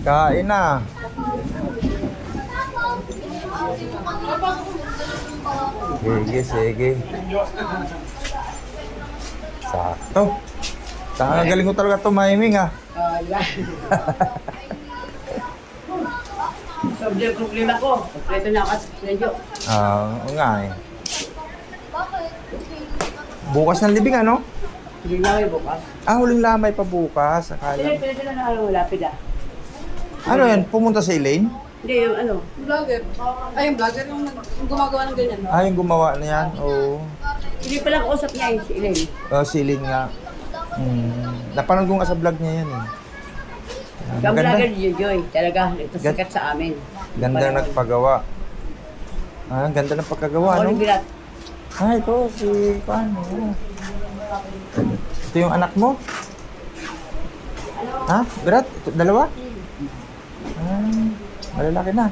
Kain na. Sige, sige. Sakto. Saka galing ko talaga tumiming ha. Solve yung problema ko. Kompleto na ako at medyo. Oo nga eh. Bukas ng libing ano? Hindi na kayo bukas. Huling lamay pa bukas. Akala. Pwede na ano, lapid ah. Ano yan? Pumunta sa Elaine? Hindi, yung ano. Vlogger. Ay, yung vlogger yung gumagawa ng ganyan, no? Yung gumawa na yan? Oo. Hindi pala kausap niya eh, si Elaine. Si Elaine nga. Napanood ko nga sa vlog niya yan eh. Yung vlogger ni Joy, talaga, nagtasikat sa amin. Ganda ng nagpagawa. Ang ganda ng pagkagawa, no? Ano bilat? Ito, si paano? Ito yung anak mo? Berat? Dalawa? Malalaki na.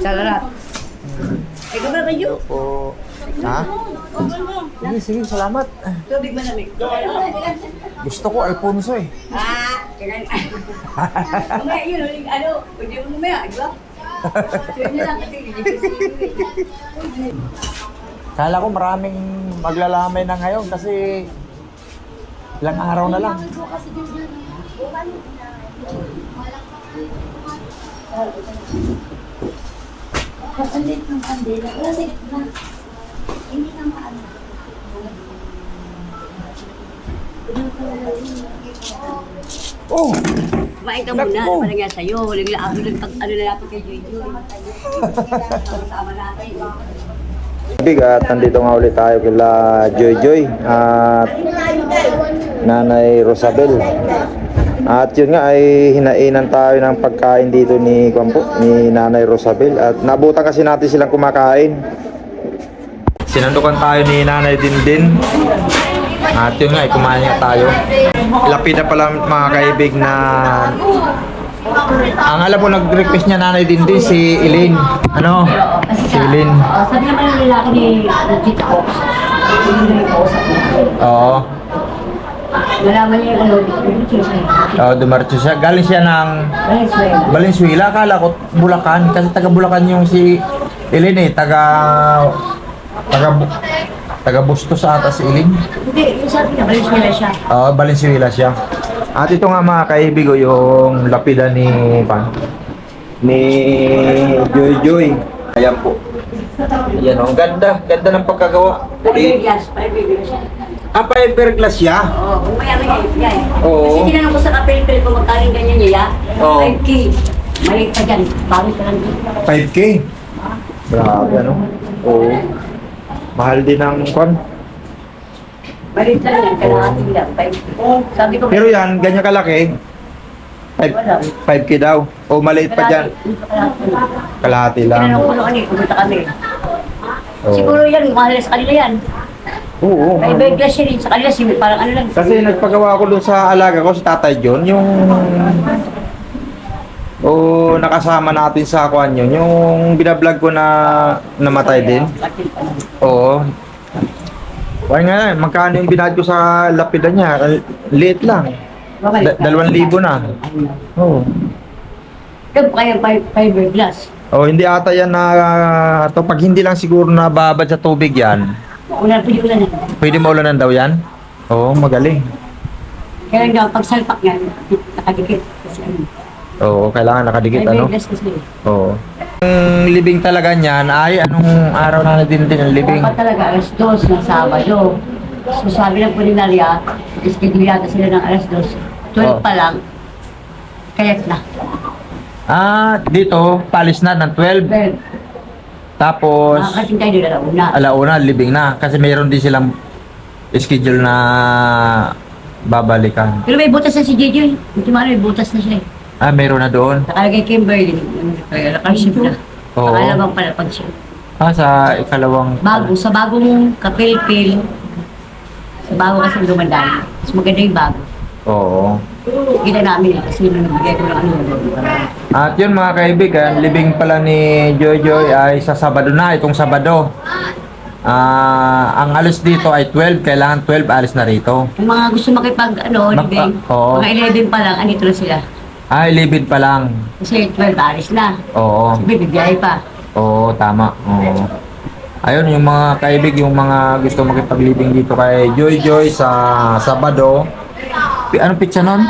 Sarap. Ikaw ba kayo? Po. Sige, salamat. Tubig malamig. Gusto ko Alfonso eh. Kailan. Mamaya yun, ano, pwede mo mamaya, di ba? Yun na lang kasi. Kala ko maraming maglalamay na ngayon kasi ilang araw na lang. Kapalit ng kandila. Kasi na, hindi na maano. Oh! Kumain ka muna, ano pa nangyari sa'yo? Huling ano na natin kay Joy. Tama natin. Big at nandito nga ulit tayo kila Joy Joy at Nanay Rosabel. At yun nga ay hinainan tayo ng pagkain dito ni Nanay Rosabel at nabutan kasi natin silang kumakain. Sinandukan tayo ni Nanay Dindin. At yun nga ay kumain nga tayo. Lapid na pala mga kaibig na ang alam mo nag-request niya Nanay Dindin si Elaine. Ano? Si Elaine. Sabi naman yung lalaki ni Tita ko. Oo. Malaman niya yung ano, Dumaretso siya. Galing siya ng Valenzuela. Akala ko Bulacan. Kasi taga Bulacan yung si Elaine eh. Taga Bustos ata si Elaine. Hindi, yung sabi niya, Valenzuela siya. Valenzuela siya. At ito nga mga kaibigo yung lapida ni Joy Joy. Ayan po. Ayan oh, ganda ng pagkagawa. Paiberglass siya. Fiberglass siya? Oo, kung mayaman niya yan. Oo. Kasi tinanong ko sa kapil-pil kung magkaling ganyan niya, Oo. 5K. Maliit pa dyan, bakit ka lang dito? 5K? Grabe ano? Oo. Mahal din ang kwan. Maliit lang yan, kalahating lang, 5K. Sabi ko, Pero yan, ganyan kalaki. 5K daw. O maliit pa dyan. Kalahati lang. Tinanong ko noon eh, pumunta kami. Oo. Siguro yan, mahal sa kanila yan. Oo. Fiberglass siya rin, sa kanila parang ano lang. Kasi nagpagawa ko dun sa alaga ko, si Tatay John, yung nakasama natin sa kwan yun, yung binablog ko na namatay din. Oo. Kaya nga, magkano yung binad ko sa lapida niya? Liit lang. 2,000 na. Oo. Kaya fiberglass. Hindi ata yan na to pag hindi lang siguro nababad sa tubig yan. Pwede ulan na. Pwede maulanan daw yan? Oo, magaling. Kaya nga, pag salpak yan, nakadikit. Kasi ano. Oo, kailangan nakadikit ano? Fiberglass kasi. Oo. Ang libing talaga niyan ay anong araw na din ang libing? Dapat talaga alas 2 ng Sabado. So sabi ng pulinarya, schedule yata sila ng alas 2. 12 pa lang, kayak na. Dito, palis na ng 12. Well, Tapos, makakating tayo doon alauna. alauna, libing na. Kasi mayroon din silang schedule na babalikan. Pero may butas na si JJ. Hindi mo may butas na siya eh. Mayroon na doon. Nakalagay Kimberly. Kaya nakalship na. Oo. Nakalabang pala pag siya. Sa ikalawang... Sa bagong kapil-pil. Sa bago kasi lumandaan. Mas maganda yung bago. Oo. Kita namin kasi nung nagbigay ko ng ano. At yun mga kaibigan, libing pala ni Joy Joy ay sa Sabado na, itong Sabado. Ang alis dito ay 12, kailangan 12 alis na rito. Yung mga gusto makipag, libing, oo. mga 11 pa lang, andito na sila. Ah, 11 pa lang. Kasi 12, alis na. Oo. Sabi, bibiyay pa. Oo, tama. Oo. Ayun, yung mga kaibig, yung mga gusto makipaglibing dito kay Joy Joy sa Sabado. Anong pitsa nun?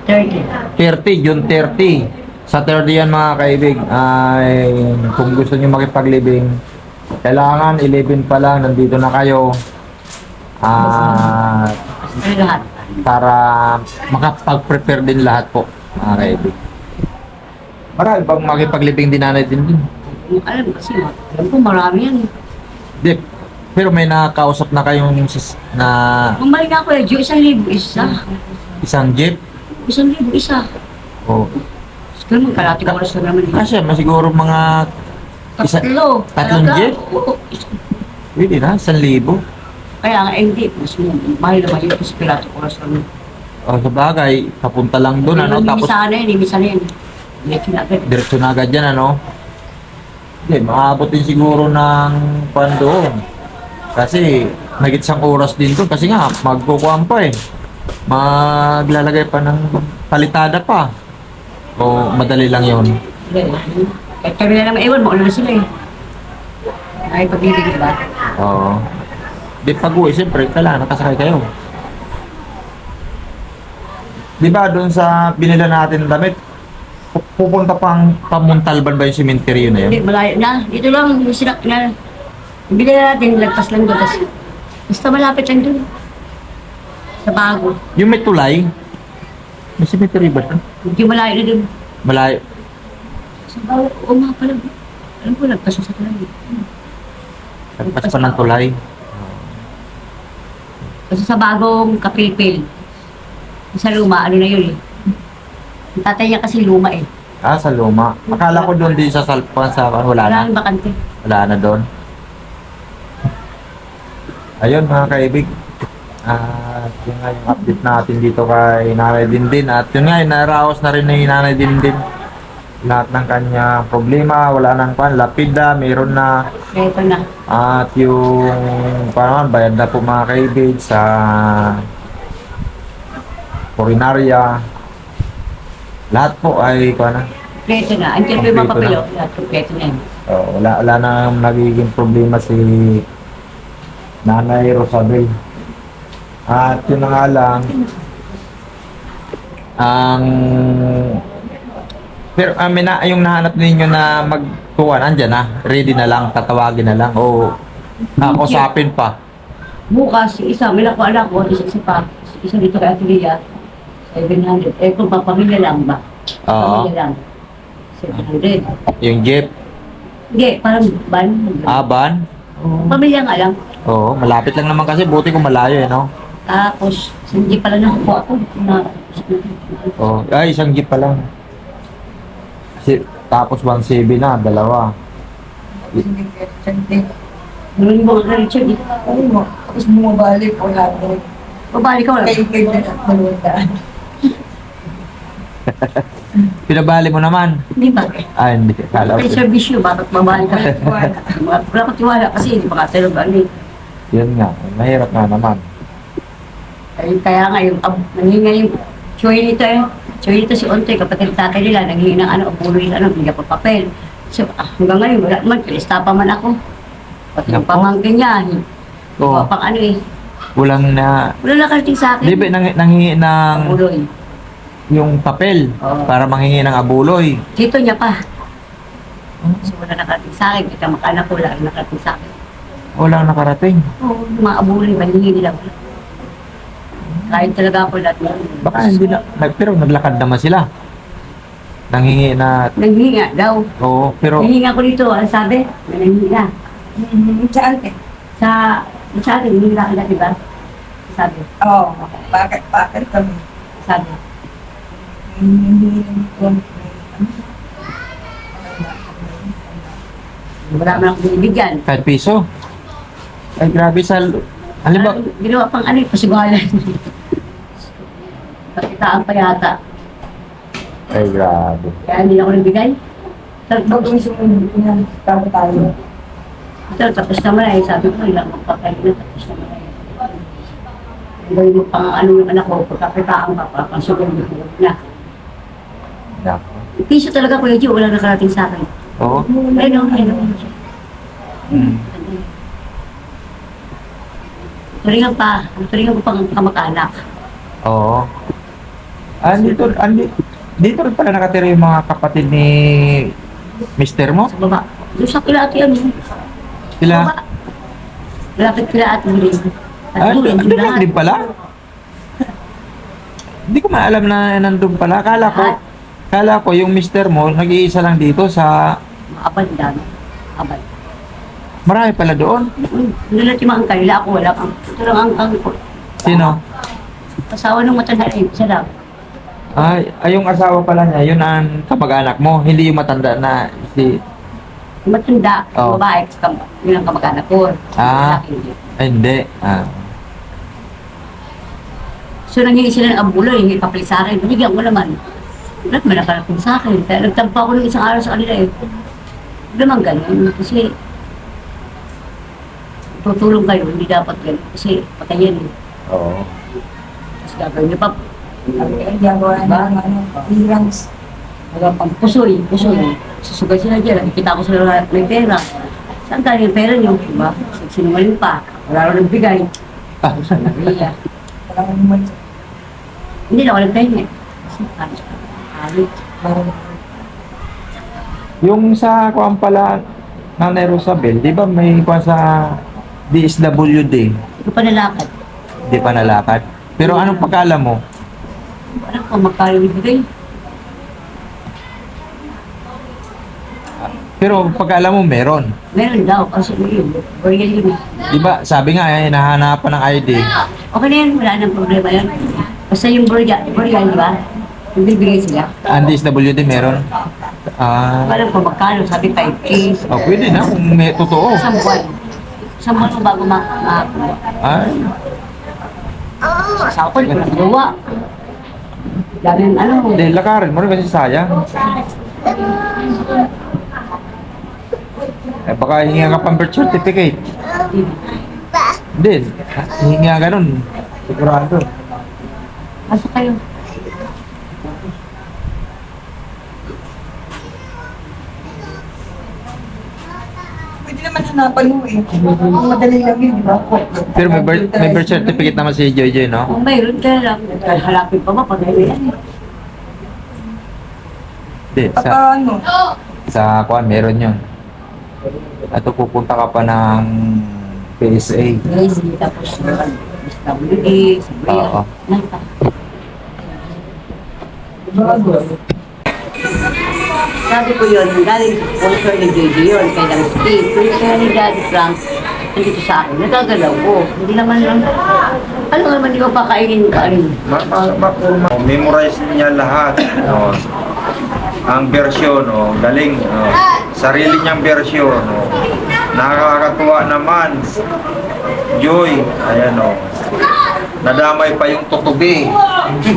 30. 30, June 30. Sa 30 yan mga kaibig. Ay, kung gusto nyo makipaglibing, kailangan 11 pa lang, nandito na kayo. At Ano lahat? para makapag-prepare din lahat po, mga kaibig. Marami bang makipaglibing din nanay din? Alam kasi, alam ko marami yan. Di, pero may nakakausap na kayong na Bumalik ako eh, 1,000 isa. isang jeep? 1,000 isa. O, Siguro magkalati ko oras na naman. kasi masiguro mga Tatlong Talaga? jeep? Oo. pwede na, 1,000. Kaya nga, hindi. Mas mahal naman yun kasi kalati ko oras naman. O, sa bagay, papunta lang doon, ano? Tapos, Mimisa na yun, mimisa na yun. Diretso na agad. diretso na agad yan, ano? Hindi, maabot din siguro ng doon. Kasi, nagit isang oras din to. Kasi nga, magkukuhan pa eh. Maglalagay pa ng palitada pa. O, madali lang yon. Kahit kami na naman ewan, mauna na sila eh. Ay, pagbibigay ba? Oo. Di pag-uwi, siyempre, kailangan nakasakay kayo. Di ba doon sa binila natin ng damit, pupunta pang Pamuntalban ba yung cemetery na yun? Hindi, malayo na. Dito lang, yung sinak na. Ibigay na natin, lagpas lang doon. Tapos, basta malapit lang doon. Sa bago. Yung may tulay, may cemetery ba doon? Hindi malayo na doon. Malayo. Sa bago, oo nga pala. Alam ko, lagpas sa tulay. Lagpas pa ng tulay. Kasi sa bagong kapilpil. Sa luma, ano na yun eh. Ang tatay niya kasi luma eh. Ah, sa luma. Akala ko doon din sa Salpan, sa wala na. Wala nang bakante. Wala na doon. Ayun mga kaibig. At yun nga yung update natin dito kay Nanay Dindin. At yun nga, naraos na rin ni Nanay Dindin. Lahat ng kanya problema, wala nang lapida, meron na. Ito na. At yung parang bayad na po mga kaibig sa Purinarya. Lahat po ay na. Kompleto na. Andiyan po yung mga papel. Lahat kompleto na yun. Wala na nagiging problema si Nanay Rosabel. At yun na nga lang, ang pero yung nahanap ninyo na magkuhan, andyan na, ready na lang, tatawagin na lang, o kakusapin pa. Bukas, isa, may nakuha na ako, isa pa. Isa dito kay Ate Lia, 700. Eh, kung papamilya lang ba? Oo. Pamilya lang. 700. Yung jeep, Hindi, parang ban. aban, Pamilya nga lang. oo, malapit lang naman kasi, buti kung malayo eh, no? Tapos, hindi pala nakuha ako. Oh, ay, isang jeep pa lang. Tapos 1.7 na, dalawa. Nung mga ka Richard, dito. Tapos bumabalik o lahat. Babalik ka wala. Kayo na malundaan. Pinabali mo naman. Hindi ba? Ah, hindi. Kala May ko. servisyo, bakit babalik ka? Wala ka tiwala kasi hindi makatulog ano eh. Yun nga, mahirap nga naman. Kaya nga yung nanginga yung choy nito eh. Choy nito si Ontoy, kapatid tatay nila, nanghingi ng abulo yung bigyan ko papel. So hanggang ngayon, wala naman, kilista pa man ako. Pati yung Naku. pamangkin niya, Oo. pang ano eh. Kulang na, Wala nakarating sa akin. di ba nanghingi ng Abuloy. yung papel Oo. para manghingi ng abuloy. Dito niya pa. So wala nakarating sa akin, kita makanak ko, wala nakarating sa akin. Walang nakarating. Oo, yung mga abuloy, maningi nila. Kahit talaga ako lahat ng Baka hindi na, pero naglakad naman sila. Nanghingi na, nanghinga daw. oo, pero Nanghinga ko dito, ano sabi? Nanghinga. Saan ka? Sa atin, hindi lang kita, diba? Sabi, Oo. Bakit kami? sabi. Wala man akong binibigyan. kahit piso. Ay, grabe sa, halimbawa, Ginawa pang ano, pasigualan. Kakitaan pa yata. ay, grabe. Kaya hindi na ako nagbigay. Bagong sumunod niya. Tayo. Ito, tapos naman eh. Sabi ko, ilang magpapay na, tapos naman eh. Gawin mo pang ano yung anak ko, pagkakitaan pa, pang sumunod na. Nako. Piso talaga, Kuya Joe, wala nakarating sa akin. Oo. Ayun, Mm. turingan ko pang kamag-anak. Oo. Dito rin pala nakatira yung mga kapatid ni mister mo? Sa baba. Doon sa kilati yan. Sila? Baba. Malapit kila Ate Bilin. Andun lang din pala? Hindi ko maalam na nandun pala. Kala ko yung mister mo, nag-iisa lang dito sa... Abad dami. Abad. Marami pala doon. Nulat yung mga kanila. Ako wala kang. Ito lang ang ko. Sino? Asawa ng matanda rin. Isa lang. Ay, yung asawa pala niya, yun ang kamag-anak mo. Hindi yung matanda na si... Matanda. Oh. Babae. Yun ang kamag-anak ko. Ay, hindi. So, nangyayari sila ng ambulo. Hindi papalit sa akin. Binigyan ko naman. Wala naman nakarating sa akin. Kaya nagtampa ko ng isang araw sa kanila eh. Hindi naman ganun. Kasi tutulong kayo. Hindi dapat ganun. Kasi patayin eh. Oo. Tapos gagawin niyo pa. Wala pang pusoy. Susugay sila dyan. Nakikita ko sila na may pera. Saan tayo yung pera niyo? Diba? Sinungaling pa. Wala rin nagbigay. Maria. Hindi na ako nagpahinga. Kasi alit. Yung sa kuwan pala, Nanay Rosabel, di ba may kuwan sa DSWD? Hindi ko pa nalakad. Di pa nalakad? Pero anong pagkala mo? Alam ko, magkano ibigay. Pero pagkala mo meron. Meron daw, kasi yun. Burial yun. Di ba, sabi nga, nahahanapan ng ID. Okay na yun, wala nang problema yun. Basta yung burial, di ba? Yung bibigay sila. Ang DSWD meron. Alam ko, magkano, sabi 5K. Pwede na kung may totoo. Isang buwan. Isang buwan ko bago makakuha. Ay, Sa ako, hindi ko nagawa. Dami yung ano. hindi, lakarin mo rin kasi sayang. Baka hinga ka pang birth certificate. Hindi, hinga ganun. Sigurado. Asa kayo? Pwede naman hanapan mo eh. Ang madali lang yun, di ba? Pero may birth certificate naman si Joy Joy, no? Kung mayroon ka lang, halapin pa ba pag yan? Hindi, Pagka ano, sa kuan meron yun. At pupunta ka pa ng PSA. Yes, tapos SWD, Oo. bago. Sabi ko yun, galing sponsor ni JJ yun, kay Lang Steve. Pero kaya ni Daddy Frank, nandito sa akin, nagagalaw ko. Hindi naman lang, ano naman, di ko pa kainin ka ano. Memorize niya lahat. No? Ang version, no? Galing. No? Sarili niyang version. No? Nakakatuwa naman. Joy. Ayan, no? Nadamay pa yung tutubi. Di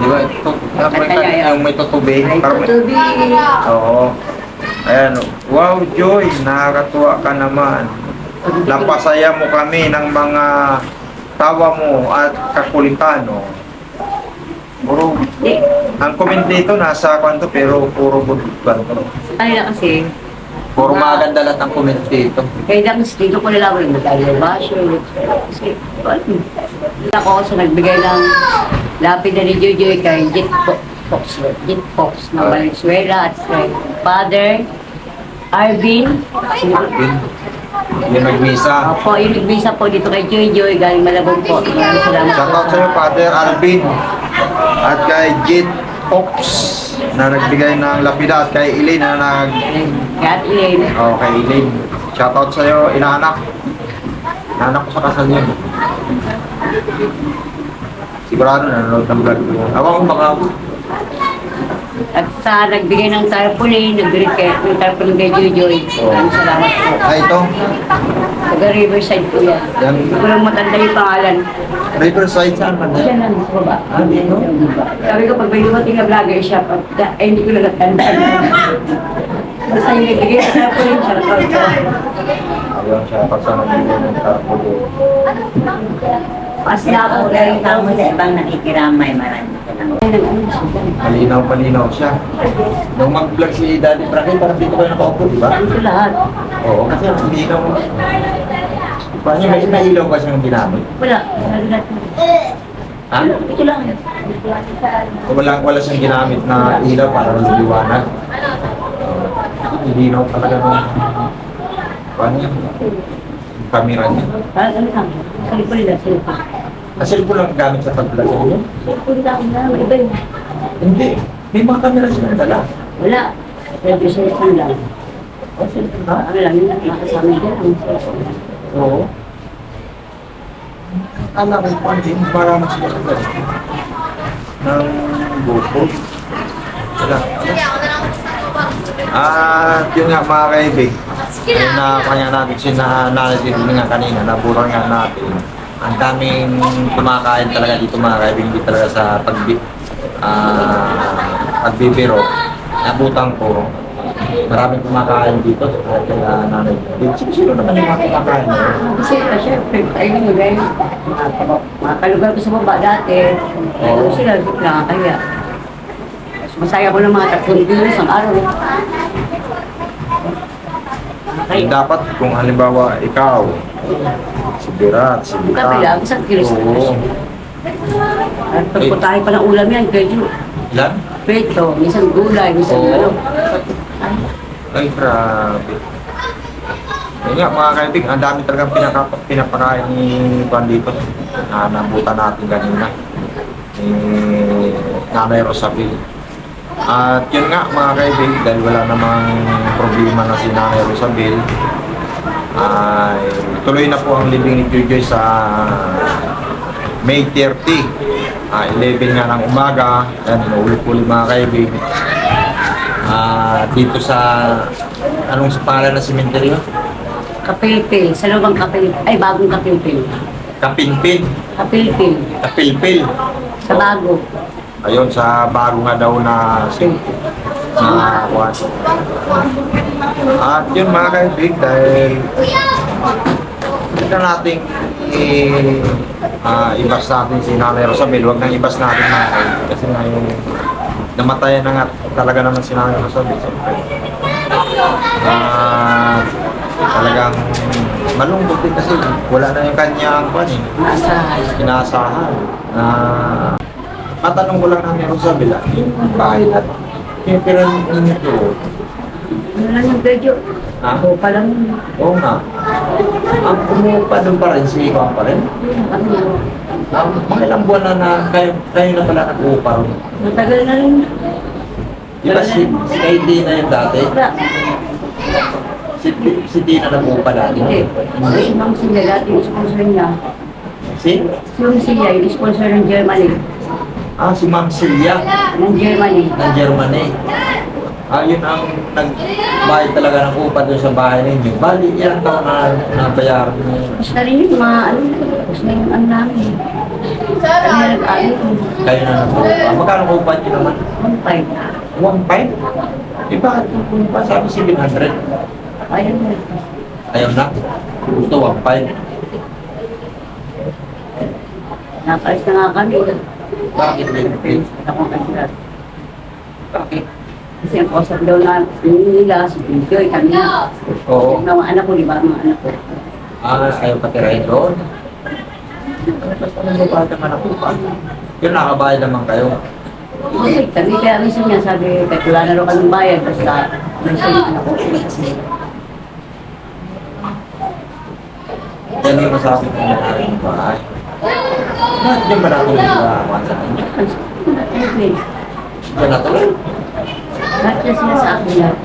ba? Yung may tutubi. Ay, Parang may- tutubi. Oo. Ayan. Wow, Joy. Nakakatuwa ka naman. Napasaya mo kami ng mga tawa mo at kakulitan. No? Puro, Di, ang comment dito nasa kwanto pero puro good kwanto. kanila kasi, Puro maganda lahat ang comment dito. kay Lang Steve, dito ko nalaman yung medalyo basyo. Kasi, ano, ako sa nagbigay ng lapid na ni Jojoy kay Jit Fox ng Valenzuela at kay Father Arvin. Yung nagmisa. Opo, yung nagbisa po dito kay Joy galing Malabon po. Maraming salamat po. Shoutout sa'yo, Father Alvin. At kay Jit Fox na nagbigay ng lapida at kay Elaine na Kaya at Elaine. kay Elaine. Shoutout sa'yo, inaanak. Inaanak ko sa kasal niya. Sigurado nanonood ng vlog. Ako kung baka At sa nagbigay ng tarpaulin, nagbigay ng tarpaulin kay Joy. Maraming salamat po. ito. Taga Riverside po yan. Yan. Hindi ko lang matanda yung pangalan. Riverside saan man. Siya lang sa baba. Sabi ko, pag may dumating na vlogger siya, hindi ko na natandaan. Basta yung nagbigay ng tarpaulin, siya lang Ayun, shoutout sa nagbigay ng tarpaulin. Pas na ako, Pero ikaw mo sa ibang nakikiramay, marami ka lang. Malinaw siya. Nung mag-vlog si Daddy Frankie, parang dito kayo nakaupo, di ba? Ito lahat. Oo, kasi ang linaw. Paano may ilaw ba siyang ginamit? Wala. Wala lahat. Ha? Ito lang. Wala siyang ginamit na ilaw para liwanag. Linaw talaga nung paano yan? Yung camera niya. Parang ano lang. Salipon nila. Salipon. Cellphone lang gamit sa pag-vlog niyo? Salipon lang. May iba yun. Hindi. May mga camera silang dala. Wala. Pero salipon lang. O, cellphone ha? Ano lang yun. Nakasama dyan. Ang salipon. Oo. Akala ko pa din, marami sila sa dala. Ng GoPro. Wala. Yun nga mga kaibig. Ayun na kanya natin sinanalitin nga kanina, naburan nga natin. Ang daming kumakain talaga dito mga kaibig, hindi talaga sa pagbibiro. Nabutan ko, maraming kumakain dito kaya nanay. Sino naman yung mga kumakain? Kasi syempre, ayun yun eh. Mga kalugar ko sa baba dati. Oo. Sila, nakakaya. Masaya ko ng mga 3 kilo isang araw. Eh, dapat kung halimbawa ikaw, si Birat, si Bita. Kapila, isang kilo sa Oo. At pagputahe pa ng ulam yan, medyo Ilan? preto, minsan gulay, minsan Oo. ano. Ay, grabe. Yun nga, mga kaibig, ang dami talagang pinapakain ni Juan dito. Nabutan natin kanina. Ni Nanay Rosabel. At yun nga, mga kaibig, dahil wala namang problema na si Nanay Rosabel, ay tuloy na po ang libing ni Jojoy sa May 30. 11 nga ng umaga. Yan, inuuli-uli mga kaibig. Dito sa anong sa pangalan ng sementeryo? Kapilpil, sa lubang kapilpil. Ay, bagong kapilpil. Kapinpin, Kapilpil, Kapilpil. sa bago. Ayun, sa bago nga daw na kuwan. At yun mga kaibig, dahil hindi na natin ibas natin si Nanay Rosabel. Huwag nang ibas natin mga kaibig. Kasi nga yung namatayan na nga talaga naman si Nanay Rosabel. Siyempre. Talagang malungkot din kasi wala na yung kanyang kuwan eh. Naasahan. Inaasahan. Matanong ko lang Nanay Rosabel, yung bahay na yung pirang ninyo, Ano lang yung medyo. ha? Ako pa lang yun. Oo nga. Ang umupa doon pa rin, si Ikaw pa rin. Ano, Mga ilang buwan na kayo na pala nag-uupa rin. matagal na rin. Di ba si kay Dina yung dati? Wala. Si Dina nag-uupa dati? Hindi. Si Ma'am Silya, dati yung sponsor niya. Si? Si Ma'am Silya, yung sponsor ng Germany. Si Ma'am Celia Ng Germany. ng Germany. Yun ang nagbayad talaga ng upa doon sa bahay ninyo. Bali, ilang taon na nabayaran niyo? Tapos na rin yung mga ano, tapos na yung ano namin. Kami na nag-ano, Kayo na nag-upa. Magkano upa niyo naman? 1.5. 1.5? Bakit kung pa sabi 700? Ayun na. Ayaw na. Gusto 1.5. Napalis na nga kami. Bakit din? Akong kandidat. Bakit? Kasi ang kausap daw na nila, si Pintoy, kami na. Oo. Yung mga anak ko, di ba? Mga anak ko. Ayaw patirahin doon. Basta nagbabayad naman ako pa. Yun, nakabayad naman kayo. Okay, kami kaya minsan niya sabi, kahit wala na raw kaming bayad, basta minsan yung anak ko. Yan yung masabi ko na namin yung bahay. Bakit yung ba natin nagbawa sa inyo? Yan na tuloy. Lahat na sila sa akin lahat.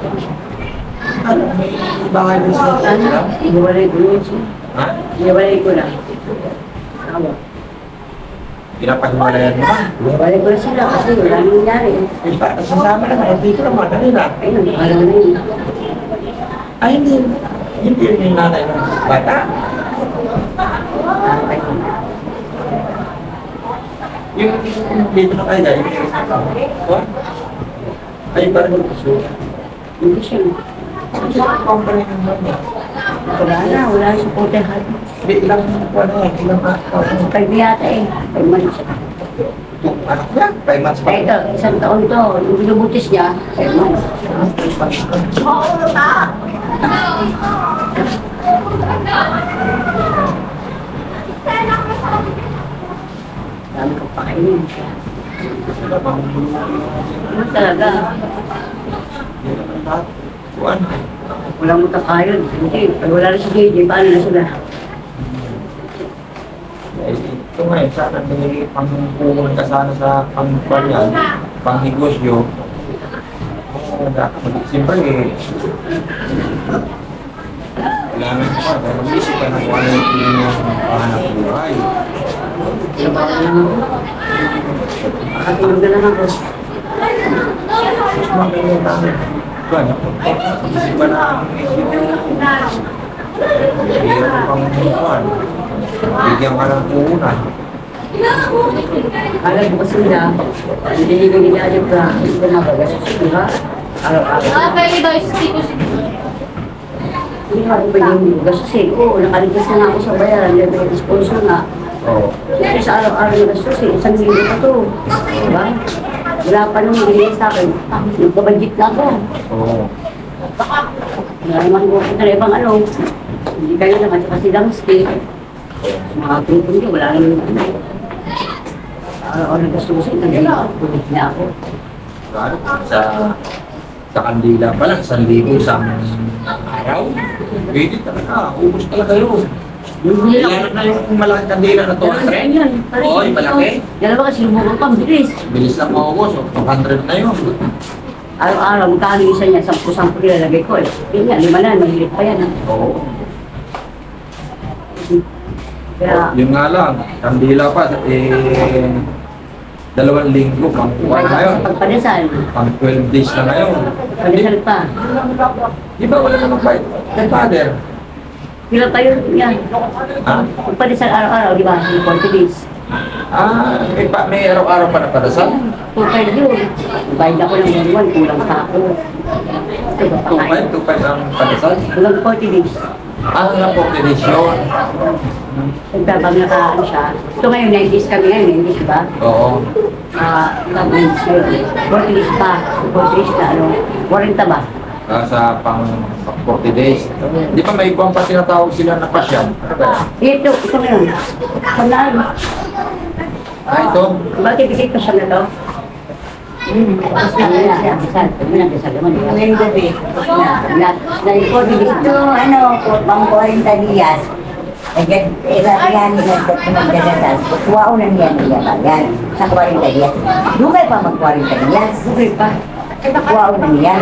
Ano, may bahay din sila sa Ano? inyo? Iwalay ko yun siya. Ha? Iwalay ko na. Awa. Pinapahiwalayan mo ba? Iwalay ko na sila kasi wala nang nangyari. Sasama naman, dito naman, kanina. Ayun, alam na yun. Ay, hindi. Hindi yun yung nanay ng bata. Yung dito na kayo dahil. What? Ay, parang gusto. Hindi siya. Company ng mama. Wala na, wala na supportahan. Hindi, ilang buwan na yan, ilang Pag yata eh. 5 months. anak niya, 5 months pa. Kaya ito, isang taon to. Yung binubutis niya, 5 months. Dami kong pakainin. Ano talaga? Buwan. Walang magkakayon. Hindi, pag wala na si JJ, paano na sila? Ito nga eh, sana may pangkukunan ka sana sa pangkuhan, pangnegosyo. Siyempre eh, kailangan pa, mag-isip ka na kung ano yung inyong pahanap buhay. Makatulog na lang ako. Mas magaling namin. Buwan, mag-isip ka na ang isip. Mayroon pang kuhan. Bigyan ka ng puhunan. Alam mo kasi na, hindi nila yung hindi mabagas. Diba? Araw-araw. Hindi ako ba yung gastusin ko? Nakaligtas na ako sa bayaran. Hindi ako sponsor na. Oo. Kasi sa araw-araw na gastusin, isang linggo pa to. Diba? Wala pa nung hindi sa akin. Nagkabadjit na ako. Oo. Wala naman ko kita na ibang ano. Hindi kayo naman sa Silamski. Mga tungkol niyo, wala naman ano. Sa araw-araw na gastusin, nagkabadjit na ako. Sa kandila pa lang, 1,000 isang araw. Pwede talaga, ubos talaga yun. Hindi Kailangan na yung malaking kandila na to, trend. Oo, yung malaki. Dalawa kasi lumukan pa, bilis. Bilis lang maubos, 200 na yun. Araw-araw, magkano isa niya, 10-10 nilalagay ko eh. Yun nga, 5 na, mahilit pa yan. Oo. Kaya, Yun nga lang, kandila pa, 2 linggo, pang kuwan na yun. pagpadasal, Pang 12 days na ngayon. padasal pa. Di ba wala namang fight? Kay father. Pila pa yun niya. Ha? Pagpadasal araw-araw, di ba? 40 days. May araw-araw pa na padasal? 2.5 yun. Bayad ako ng buwan, kulang pa ako. Ito ba pakain? 2.5 ang padasal? Kulang 40 days. Ang 40 days yun. Nagtabang naka, ano siya. Ito ngayon, 90 kami ngayon, 90 di ba? Oo. Tapos ngayon, 40 days pa. 40 days na, ano, 40 ba? Sa pang 40 days. Di ba may ibang pa tinatawag sila na pasyan? Ano ba yan? Ito ngayon. Panaan. Ito? Bakit bigay pa siya na to? Tapos na nga siya, kasal. Kami nagkasal naman. Ngayong gabi. Na-report, Ito, ano, pang 40 días. Yan, nagdadasal. Kuwao na niya niya. Yan, sa 40 días. Dugay pa mag 40 días. Sugay pa. Kuwao na niya.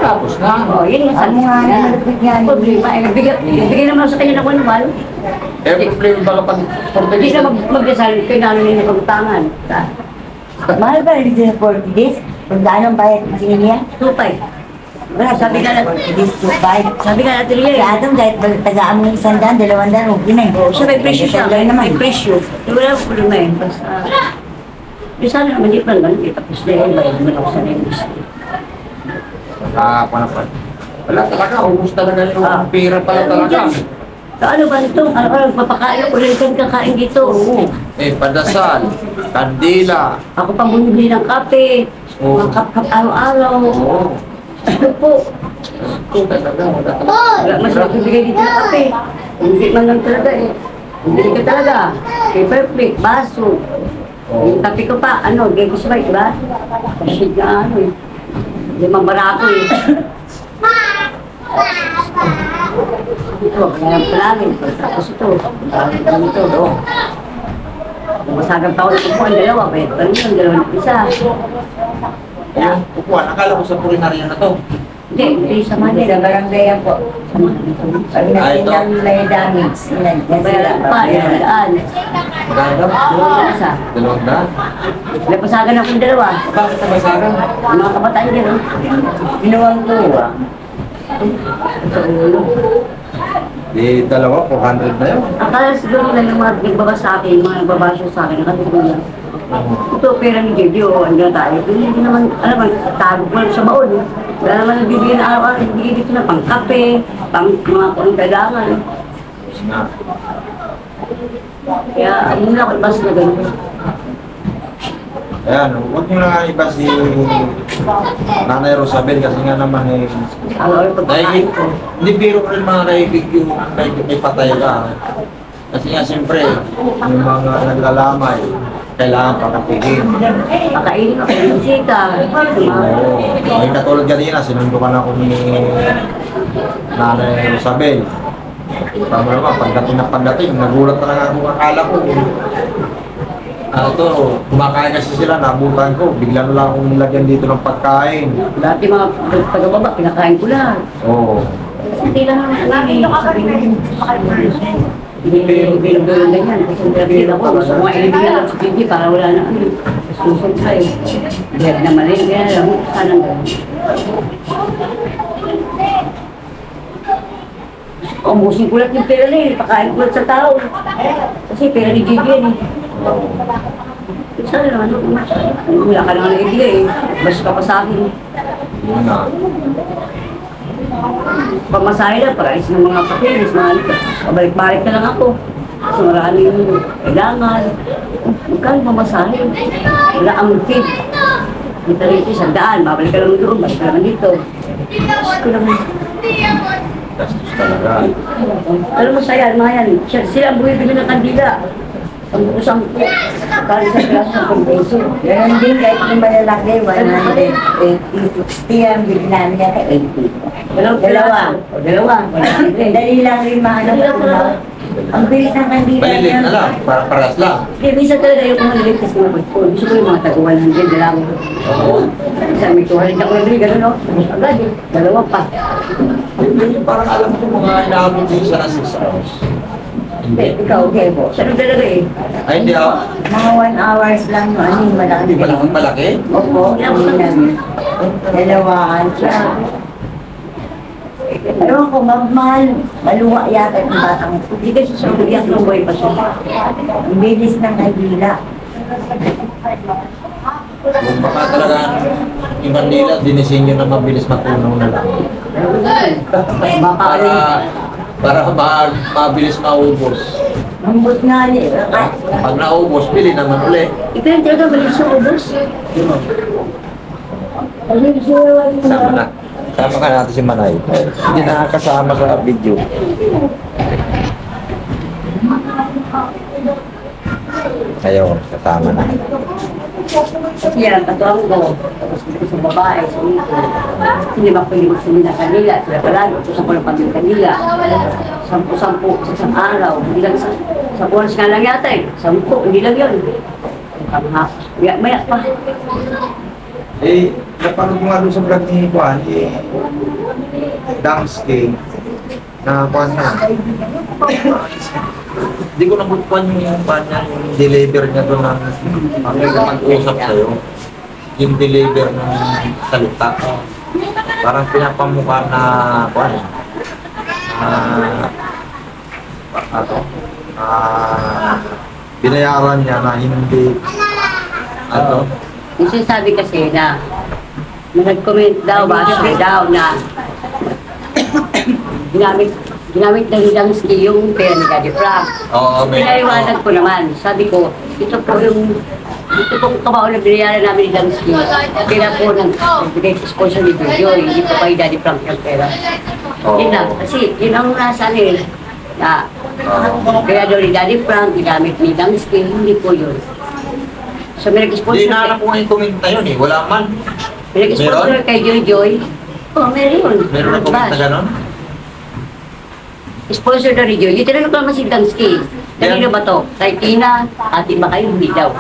Tapos na. Oh, yun yung Ano nga na, nalapit niya. problema. Eh, nagbigay naman sa kanya ng manual. Problema ba kapag 40 Hindi days? na magdasal, kailangan nila pagtangan. Mahal ba rin dito 40 days? Kung gaano ang bayad kasi niya? Tupay. Wala, sabi ka na, 40 days to buy. sabi ka na Sa atelier. atom, kahit tagaan mo 100, 200, okay na eh. Siya may presyo siya, May may presyo. Wala ko problema eh. Basta, di sana naman di pa ganun. Tapos na yun, bayad mo lang sa English. Wala talaga, ubus talaga yung pera pala talaga. Ano ba ito? Ano papakain ko rin kakain dito. Padasal, kandila. Ako pang bumibili ng kape, mga kap-kap araw-araw. Oo. Ano po? Ito talaga, wala talaga. Wala mas magbibigay dito ng kape. Hindi man lang talaga eh. Hindi ka talaga. Paper plate, baso. Yung kape ko pa, ano, gay ko sabay, diba? Kasi na ano eh. 5 barako eh. Ito, kaya palangin. Tapos ito, ito. Masagang taon ko po ang dalawa, pero ano yung dalawa ng isa. Yung upuan, akala ko sa pulinarya na to. Hindi sa Sa Manila. barangay yan po. Pag nasinang may damage, Bayaran pa, daan. Maganda? Dalawang isa. 200? Napasagan akong dalawa. Bakit nabasagan? Mga kabataan dyan, oh. Ginawang tuwa. Sa ulo. Di dalawa, 400 na yun. Akala siguro lang yung mga nagbaba sa akin, mga nagbabasyo sa akin, nakatulong. Ito, pera ni Jebi, o ano na tayo. Hindi naman, alam mo, tago ko lang sa baon. Eh. Wala naman nagbibigay na araw-araw, nagbibigay dito na pang kape, pang mga kung kailangan. Kasi nga, Kaya, ano na ako, ibas na ganun. ayan, huwag nyo na nga iba si Nanay Rosabel kasi nga naman eh, Ano yung pagkakain ko. hindi biro ko rin mga kaibig yung may patay ka. Kasi nga siyempre, yung mga naglalamay, kailangan pakatigin. Pakainin ko, kayo bisita. Oo. May katulad kanina, sinundukan ako ni Nanay Rosabel. Tama naman, pagdating, nagulat na lang ako, akala ko. Kumakain kasi sila, nabutan ko, bigla na lang akong nilagyan dito ng pagkain. Dati mga taga-baba, pinakain ko lahat. Oo. Kasi hindi lang sabihin Bilang ganyan. Kasi pinapila ko, gusto ko nga ilibig na lang sa TV para wala na ano. Susod tayo. Dahil na mali, kaya lang, sana gano'n. Umusin ko lahat yung pera na yun, pakain ko lahat sa tao. Kasi pera ni Gigi yan eh. Sana naman, wala ka naman na-idea eh. Basta ka pa sa akin. Yun na. Pamasahe lang, para ng mga papilis, pabalik-balik na lang ako. Kasi marami yung kailangan. Magkano pamasahe? Wala ang tip. Dito rito, 100, babalik ka lang doon, balik ka lang dito. Gusto ko naman. Gastos talaga. Alam mo saya, mga yan, sila ang bumibili ng kandila. Sampu-sampu. Kali sa klase ng peso. Ganun din kahit yung malalaki, 180, 60 ang bili namin yata 80. Dalawa. Dalawa. Dali lang rin mahanap ako na. Ang bilis ng kandila Malilit na lang, paras lang. Kaya minsan talaga yung mga lilit kasi mga pagpul. Gusto ko yung mga taga-100 na lang. Oo. Isa may 200 ako nabili, gano'n no? Tapos agad eh, dalawa pa. Hindi, parang alam ko mga inaabot din sa 6 hours. Hindi, ikaw, okay po. Siya talaga eh. Ay, hindi ako. Mga 1 hours lang yung ano yung malaki. Hindi pala kung malaki. Opo, hindi namin. Dalawaan siya. Ewan ko, mahal. Maluwa yata yung batang. Hindi kasi siya umiyak ng buhay pa siya. Ang bilis ng kandila. Kung baka talaga yung Manila, dinisenyo na mabilis matunaw na lang. Baka Para mabilis maubos. Mambot nga ni. Pag naubos, bili naman uli. ito yung talaga balik sa ubos. Sama na. Sama ka natin si Manay. Hindi nakakasama sa video. Ayun, kasama na. Kasi yan ang katuwang ko. Tapos dito sa babae, sa ito. Hindi ba pwede magsabi na kanila? Sila palagi, utusan ko ng pamilya kanila. 10-10 sa isang araw. Hindi lang sa oras nga lang yata eh. 10, hindi lang yun. Maya pa. Eh, napanood ko nga doon sa vlog ni Juan, Dance King, na Juan na. Hindi ko nabutuan yung Juan niya, yung deliver niya doon ng mag-usap sa'yo. Yung deliver ng salita. Parang pinapamukha na Juan. Binayaran niya na hindi Yung sinasabi kasi na nag-comment daw, basher daw na ginamit ng Hilangsky yung pera ni Daddy Frank. Oo, may Pinaliwanag ko naman. Sabi ko, ito po yung kabaon na binayaran namin ni Hilangsky. Pera po ng bigay sa sponsor ni Joy, hindi po kay Daddy Frank yung pera. Oo. Yun lang. Kasi yun ang nasa nila na kaya daw ni Daddy Frank, ginamit ni Hilangsky, hindi po yun. So may nag-sponsor Hindi na alam ko nga yung kumenta yun eh. Wala man. may nag-sponsor kay Joy. Oh, meron. Meron na kumenta gano'n? Sponsor na rin yun. Yung tinanong ko naman si Dansky. Kanino ba to? Kay Tina, ati ba kayo? Hindi daw.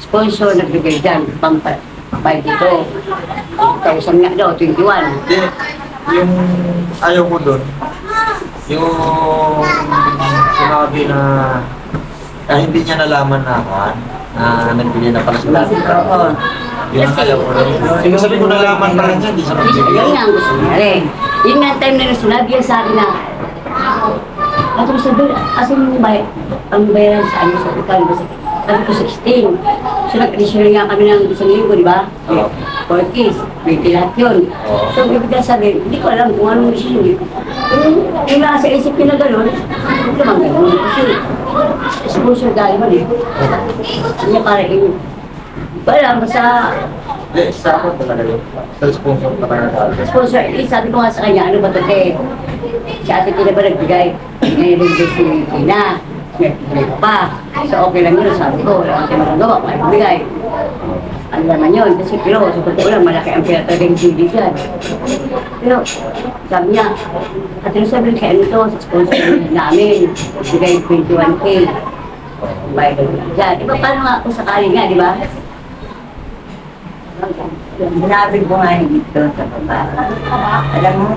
Sponsor nagbigay dyan. Pampay dito. 1,000 nga daw, 21. Hindi. Yung ayaw ko doon. Yung sinabi na hindi niya nalaman na nagbili na pala sila. Oo. Yun ang ayaw ko doon. Sige, sabi ko nalaman pala niya, hindi siya Yun magbibigay. nga ang gusto niya rin. Yun nga ang time na sinabi niya sa akin na Sabi ko, asan yung ang bayaran sa ano sa utang? Sabi ko, 16. So, nag-additional nga kami ng 1,000, di ba? Oo. 40s, 20 lahat yun. Oo. So, ibig na sabihin, hindi ko alam kung anong decision yun. Yung nasa isip ko na gano'n, hindi naman gano'n. Kasi, sponsor galing man eh. Hindi parang yung, wala, basta, Sa ako talaga yun. Sa sponsor talaga. sponsor, sabi ko nga sa kanya, ano ba ito, te? Si Ate Tina ba nagbigay? Ngayon din si Tina. Nagbigay pa. So, okay lang yun, sabi ko. Wala kasi magagawa, may nagbigay. Ano naman yun? Kasi pero, sa totoo lang, malaki ang pera talaga yung CD dyan. Pero, sabi niya, at ano sabi niya, ano to, sa sponsor namin, bigay 21K. Bayad dyan. Iba, paano nga kung sakali nga, di ba? Sinabi ko nga dito sa baba. Alam mo,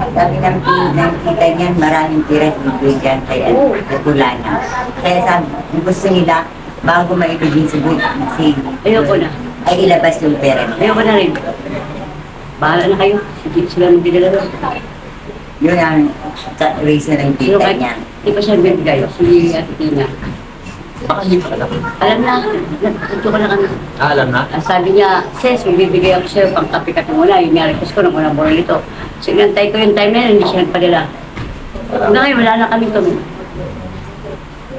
sabi ng kita niyan, maraming tira dito dyan kaya natulanan. Kaya sabi, gusto nila, bago maibigin si Ayoko na. ay ilabas yung pera. Ayoko na rin. Bahala na kayo. Sige, sila nang bigala doon. Yun ang raise na ng Sino kita kayo? niya. Hindi pa siya bibigay. Si Ate Tina. Baka hindi pa alam. Alam na, nagtuturo ko na kami. Alam na? Ang sabi niya, Sis, magbibigay ako sa'yo pang kape-kape muna. Yung nirequest ko ng unang born nito. So, inantay ko yung time na yun, hindi siya nagpadala. Hanggang ngayon, wala na kami ito.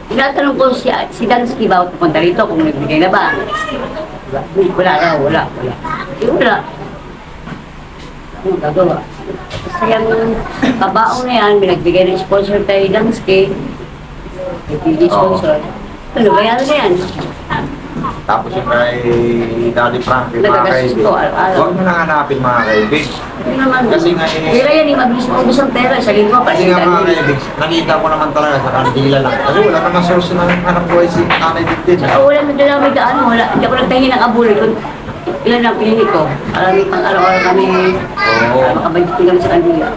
Tinatanong ko si Dansky ba pupunta rito kung nagbigay na ba? Wala daw, wala. Wala. Ano gagawa? Basta yung kabaong na yan, binagbigay ng sponsor kay Dansky. Hindi sponsor. Ano, bayaran na yan. Tapos yung kay Daddy Frank, yung mga Nagagastos kaibig. ko, araw-araw. Huwag mo nang hanapin mga kaibig. Hindi naman. Kasi nga eh- Pero yan, mabilis mo ubus ang pera. Sa linggo, Kasi nga mga kaibig, nakita ko naman talaga sa kandila lang. Kasi wala naman source ng hanap buhay si Nanay Dibdib. Oo, wala na dala may daan. Wala. Hindi ako nagtahingi ng abuloy. Ilan ang pinili ko. Alam pang araw-araw kami Oo. makabadit ko kami sa kandila.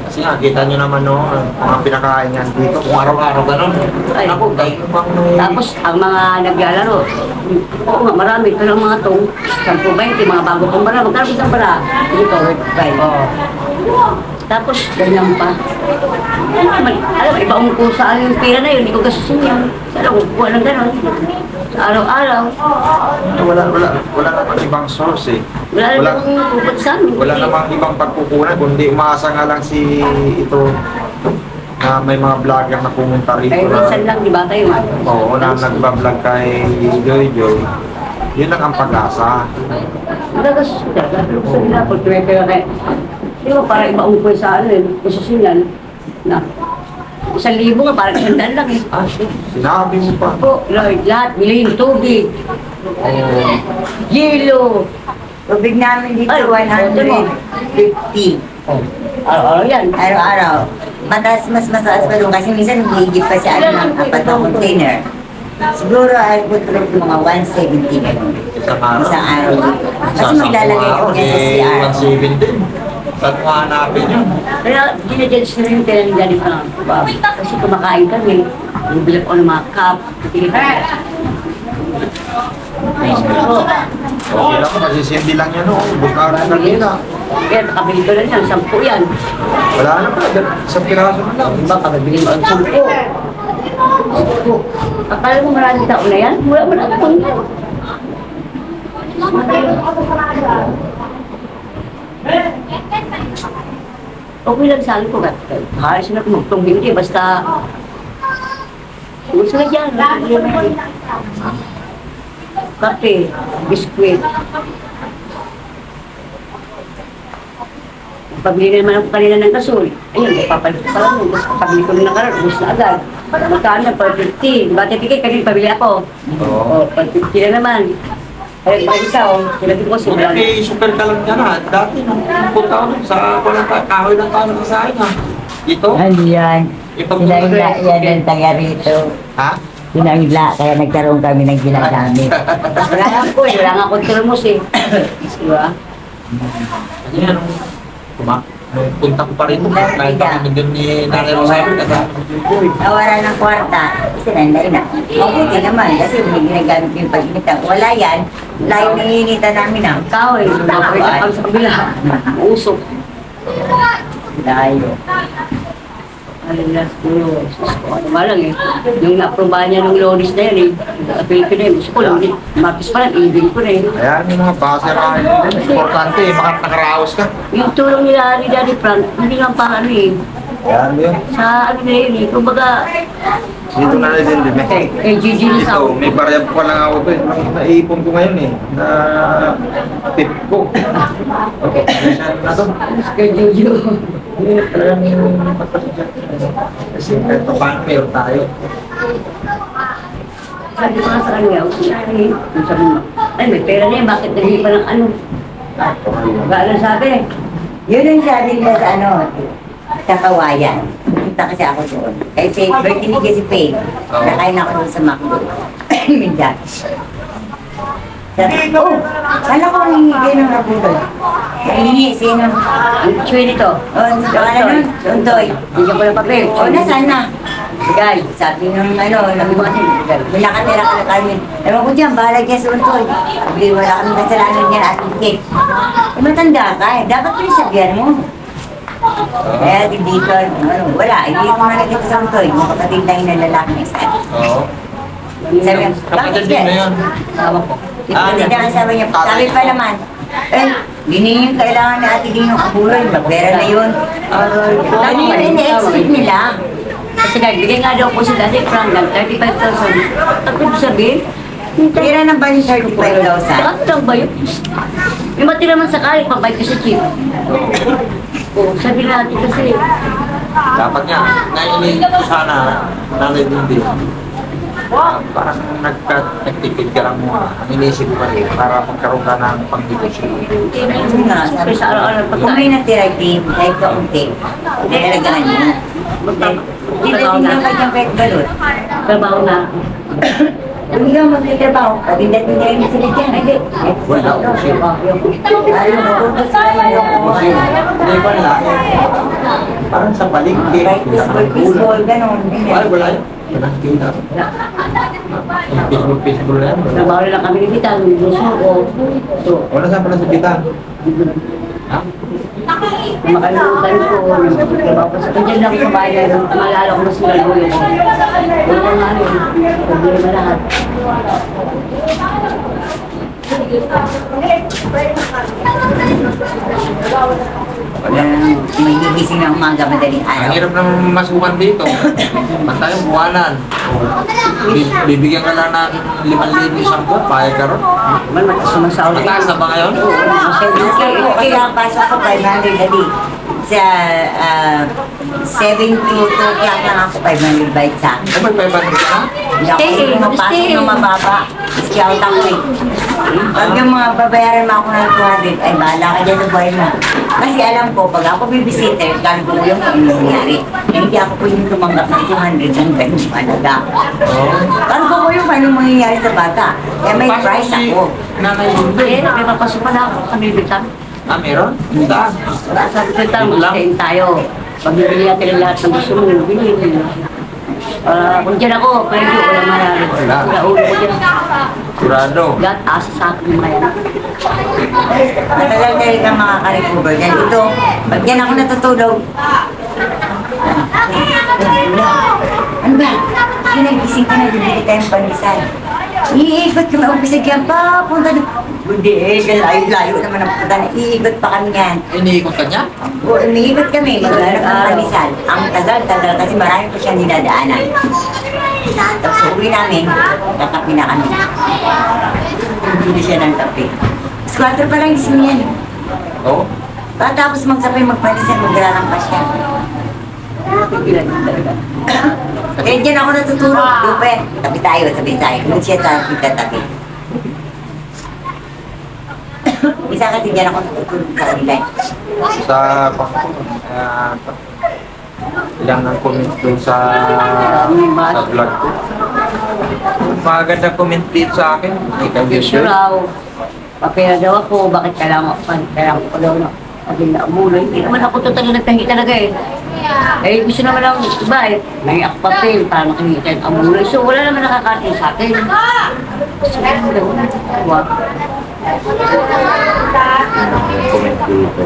Kasi nga, kita nyo naman no, mga pinakain yan dito. Kung araw-araw ganun. Ay. Ako, dahil pang Tapos, ang mga naglalaro, oo nga, marami. Ito lang mga tong 10-20, mga bago pang bara. Magkano isang bara? Dito, right. Tapos, ganyan pa. Alam mo, iba kung saan yung pera na yun, hindi ko gasusin yun. Alam ko, kuha ng gano'n. Sa araw-araw. wala namang ibang source eh. Wala namang pupot sa amin. Wala namang ibang pagkukunan, kundi umaasa nga lang si ito na may mga vlogger na pumunta rito Ay, minsan na lang, di ba kayo? oo, na nagbablog kay Joy Joy. Yun lang ang pag-asa. Nagagastos ka. Gusto nila, pag tuweka kaya. Di ba, parang iba umpoy sa ano eh. Gusto yan. Na. 1,000 nga, parang 100 lang eh. Ah, shit. Sinabi mo pa. Po, Lord, lahat, bilhin, tubig, Oo. yelo. Tubig namin dito, Ay, 150. Araw-araw yan. Araw-araw. Mas mataas pa doon kasi minsan higit pa sa ano ng apat na container. Siguro ay putulog mga 170 na yun. Isang araw. Isang araw dito. Kasi maglalagay ko niya sa CR. 170 din. Saan mo hanapin yun? Kaya ginadjudge na rin yung pera ni Daddy Frank. Kasi kumakain kami. Bibili ko ng mga cup. Okay lang, masisindi lang yan o. Bukara na nila. Kaya nakabili ko na yan, 10 yan. Wala na pa, isang piraso na lang. Diba, kabibili mo ang 10. Akala mo maraming tao na yan? Wala mo na ako yan. Okay lang sa akin ko. Halos na kumugtong hindi. Basta gusto na dyan. Kape, biskwit. Pabili na naman ako kanina ng kasol. Ayun, papalit ko pala mo. Tapos pabili ko na ng karon, ubus na agad. Magkano na, per 50. Diba, titikit, kanina pabili ako. Oo. O, per 50 na naman. Ayun, pa isa, o. Sinabi ko si Kung may super ka lang yan ha. Dati nung punta ko dun sa walang kahoy ng kahoy sa akin ha. Ito? Ano yan? Ipagpunta Sinangla yan ang taga rito. Ha? Sinangla, kaya nagkaroon kami ng ginagamit. Wala nga po eh, wala nga akong termos eh. Diba? Ano yan? Nung punta ko pa rin, nakita kami dun ni Nanay Rosario. Nawala ng kwarta, sinanlay na. Mabuti naman kasi may ginagamit yung pag-initan. Wala yan, layo na initan namin ah. Ikaw eh, nakapagod kami sa kabila. Usok. Layo. Alilas ko, ano nga lang eh. Yung na-aprobahan niya ng Loris na yun eh. Apil ko na yun. Gusto ko lang, Martis pa lang, ibig ko na eh. Ayan, yung mga base rahin din. Importante, nakaraos ka. Yung tulong nila ni Daddy Frank, hindi lang pa ano eh. Ayan yun. Sa ano na yun eh. Kumbaga, Dito na rin din. kay Gigi na sa Dito, may barya pa lang ako to. Naiipon ko ngayon eh. Na tip ko. Okay, na to. kay Gigi. Talagang magpasya. Kasi kahit pa paano meron tayo. Sabi ko nga sa kanya, sabi mo, ay may pera na yun, bakit naging pa ng ano? Gano'n sabi? Yun ang sabi nila sa ano, sa Kawayan. Punta kasi ako doon. Kasi birthday ni Jessie Faye. Nakain ako doon sa McDo. Mindax. Sabi, oh, kala ko hihingi ng rapulol. Hihingi, sino? Ang tsuwi nito. Oh, baka na nun, Untoy. Bigyan ko ng papel. Oh, nasaan na? Bigay. Sabi nung ano, may nakatira ka na kami. Ewan ko dyan, bahala dyan sa Untoy. Sabi, wala kami kasalanan dyan at cake. Eh, matanda ka eh. Dapat pinasabihan mo. Kaya dito, ano, wala. Hindi ko na nakita sa Untoy. Makapatid lang yung lalaki na isa. Oo. Sabi niya, bakit Kapatid din na yun. Sama ko. Kapatid na sabi niya, sabi pa naman, eh, hindi yung kailangan na ati din yung kabuloy. Magpera na yun. Ano yun, ini-expect nila. Kasi nagbigay nga daw po si Daddy Frank ng 35,000. Tapos sabihin, Pira ng ba yung 35,000? bakit lang ba yun? Yung matira man sakali, pabay ka sa chip. Oo, sabi natin kasi, Dapat nga, nainin ko sana, nanay din. Parang nagtipid ka lang muna. Ang inisip ko rin, para magkaroon ka ng pang-negosyo. Yun nga, sabi sa araw-araw, kung may natira din, kahit kaunti, nilalagaan niyo. Hindi na kanyang kahit galot. trabaho na ako. Hindi ka magtatrabaho, kabindat mo niya sila dyan. Hindi. Wala ko siya. Ayaw mo, kung gusto naman ako. Hindi pa nila. Parang sa paligid. Right, baseball, gano'n. Wala, wala yun. Walang kita. Peaceful na yan. Trabaho na lang kami ni Vital, ng gusto ko. So, Wala saan pala sa kita. Ha? makalimutan ko, trabaho ko sa kanya lang sa bayan, maalala ko na sila luyo ko. Wala nga ano, problema lahat. Nagigising na umaga madaling Ang araw. hirap ng masukan dito. Pantayong buwanan. Bibigyan ka lang ng 5,000 isang buwan, payag ka ron. Man, sumasaw Mataas na ba ngayon? Kasi ang pasok ko 500 a day. Sa 7 to 2 o'clock lang ako 500 bayad sa akin. Ano ba 500 ka na? Hindi ako Stay, pumapasok stay. ng mababa. Kasi out ako eh. Pag yung mga babayaran mo ako ng 200, ay bahala ka dyan sa buhay mo. Kasi alam ko, pag ako bibisiter, gano'n ko yung ano nangyari. Hindi ako po yung tumanggap ng 200 ng ganun palaga. Gano'n ko yung ano mangyayari sa bata. Kaya may price ako. Nanay Eh, may papasok pa na ako sa Vital. Ah, meron? Punta. Sabi ko tayo, mag-stay tayo. Pagbibili natin ang lahat ng gusto mo, bilhin mo. Kung dyan ako, pwede ko walang mayari. Wala ulo ko dyan. Sigurado. Lahat asa sa akin yung mayari. Matagal talaga makaka-recover dyan. Ito, pag dyan ako natutulog. Ano ba? Nagising ka na, bibili tayong pandesal. Iikot kami, umpisa dyan pa, punta doon. Hindi layo-layo naman ang punta na. Iikot pa kami yan. Iniikot ka niya? O, umiikot kami, maglalap ng pandesal. Ang tagal-tagal kasi marami pa siyang dinadaanan. Tapos uwi namin, kakapi na kami. Hindi siya ng kape. Squatter pa lang ising yan. Oo. Tapos magsabi magpanisan, magrarampas siya. Pipilan din talaga. Eh, dyan ako natutulog. Lupe, tabi tayo, sabi tayo. Doon siya sa tabi. Isa kasi dyan ako natutulog sa kanila. Sa ilang ang comment doon sa vlog ko. Magandang comment dito sa akin. Gusto raw, papera daw ako, bakit kailangan ko daw na sabi na umuloy. Hindi naman ako total nagtahi talaga eh. Eh, gusto naman ako, diba eh, may ako papel para makikita yung amuloy. So, wala naman nakakating sa akin. Gusto ko yung gawin. Diba? Comment dito.